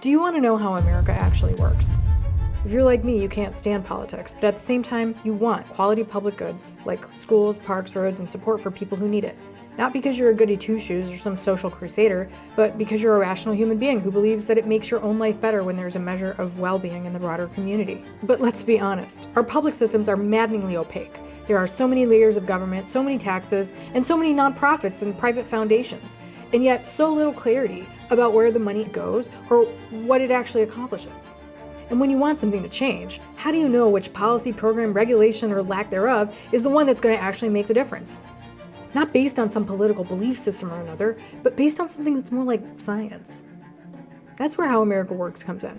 Do you want to know how America actually works? If you're like me, you can't stand politics, but at the same time, you want quality public goods like schools, parks, roads, and support for people who need it. Not because you're a goody two-shoes or some social crusader, but because you're a rational human being who believes that it makes your own life better when there's a measure of well-being in the broader community. But let's be honest, our public systems are maddeningly opaque. There are so many layers of government, so many taxes, and so many nonprofits and private foundations, and yet so little clarity about where the money goes or what it actually accomplishes. And when you want something to change, how do you know which policy, program, regulation, or lack thereof is the one that's going to actually make the difference? Not based on some political belief system or another, but based on something that's more like science. That's where How America Works comes in.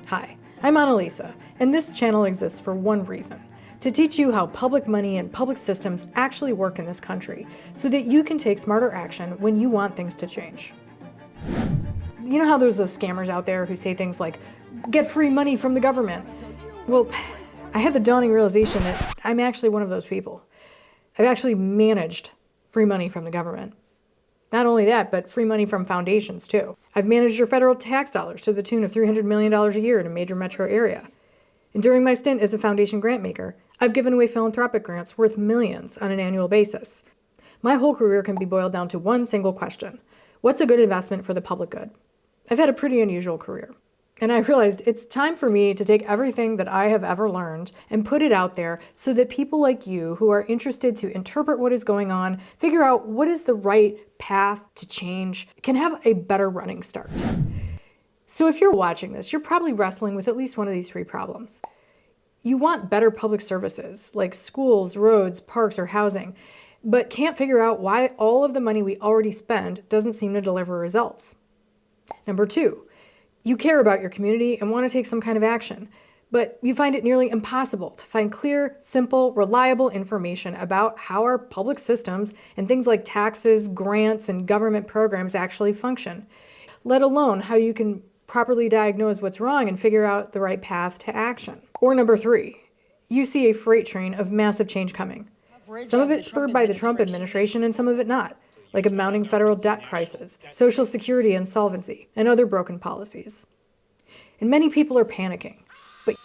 Hi, I'm Annalisa, and this channel exists for one reason: to teach you how public money and public systems actually work in this country, so that you can take smarter action when you want things to change. You know how there's those scammers out there who say things like, get free money from the government? Well, I had the dawning realization that I'm actually one of those people. I've actually managed free money from the government. Not only that, but free money from foundations too. I've managed your federal tax dollars to the tune of $300 million a year in a major metro area. And during my stint as a foundation grantmaker, I've given away philanthropic grants worth millions on an annual basis. My whole career can be boiled down to one single question: what's a good investment for the public good? I've had a pretty unusual career. And I realized it's time for me to take everything that I have ever learned and put it out there so that people like you who are interested to interpret what is going on, figure out what is the right path to change, can have a better running start. So if you're watching this, you're probably wrestling with at least one of these three problems. You want better public services like schools, roads, parks, or housing, but can't figure out why all of the money we already spend doesn't seem to deliver results. Number two, you care about your community and want to take some kind of action, but you find it nearly impossible to find clear, simple, reliable information about how our public systems and things like taxes, grants, and government programs actually function, let alone how you can properly diagnose what's wrong and figure out the right path to action. Or number three, you see a freight train of massive change coming. Some of it spurred by the Trump administration and some of it not, like a mounting federal debt crisis, Social Security insolvency, and other broken policies. And many people are panicking, but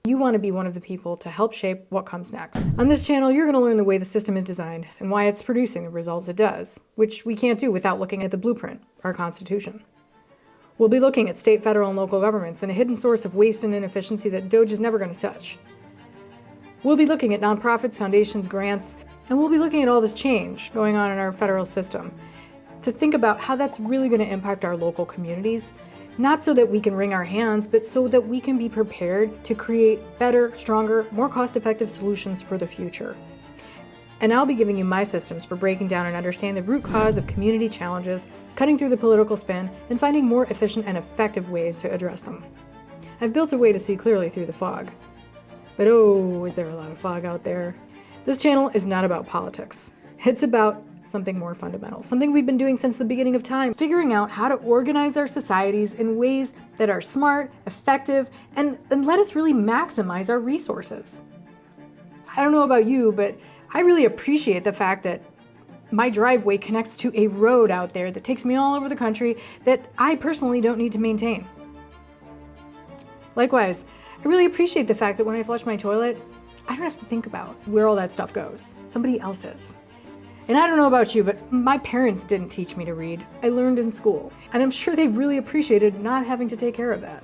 you want to be one of the people to help shape what comes next. On this channel, you're going to learn the way the system is designed and why it's producing the results it does, which we can't do without looking at the blueprint, our Constitution. We'll be looking at state, federal, and local governments and a hidden source of waste and inefficiency that DOJ is never going to touch. We'll be looking at nonprofits, foundations, grants, and we'll be looking at all this change going on in our federal system to think about how that's really going to impact our local communities, not so that we can wring our hands, but so that we can be prepared to create better, stronger, more cost-effective solutions for the future. And I'll be giving you my systems for breaking down and understanding the root cause of community challenges, cutting through the political spin, and finding more efficient and effective ways to address them. I've built a way to see clearly through the fog. But oh, is there a lot of fog out there? This channel is not about politics. It's about something more fundamental, something we've been doing since the beginning of time, figuring out how to organize our societies in ways that are smart, effective, and let us really maximize our resources. I don't know about you, but I really appreciate the fact that my driveway connects to a road out there that takes me all over the country that I personally don't need to maintain. Likewise, I really appreciate the fact that when I flush my toilet, I don't have to think about where all that stuff goes. Somebody else is. And I don't know about you, but my parents didn't teach me to read. I learned in school. And I'm sure they really appreciated not having to take care of that.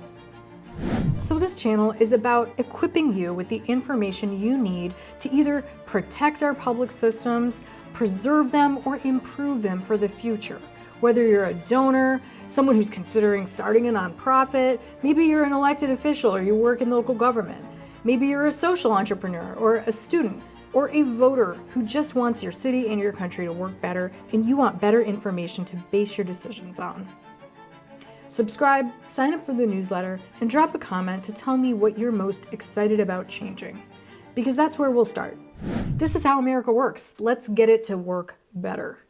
So this channel is about equipping you with the information you need to either protect our public systems, preserve them, or improve them for the future. Whether you're a donor, someone who's considering starting a nonprofit, maybe you're an elected official or you work in local government. Maybe you're a social entrepreneur or a student or a voter who just wants your city and your country to work better and you want better information to base your decisions on. Subscribe, sign up for the newsletter, and drop a comment to tell me what you're most excited about changing, because that's where we'll start. This is how America works. Let's get it to work better.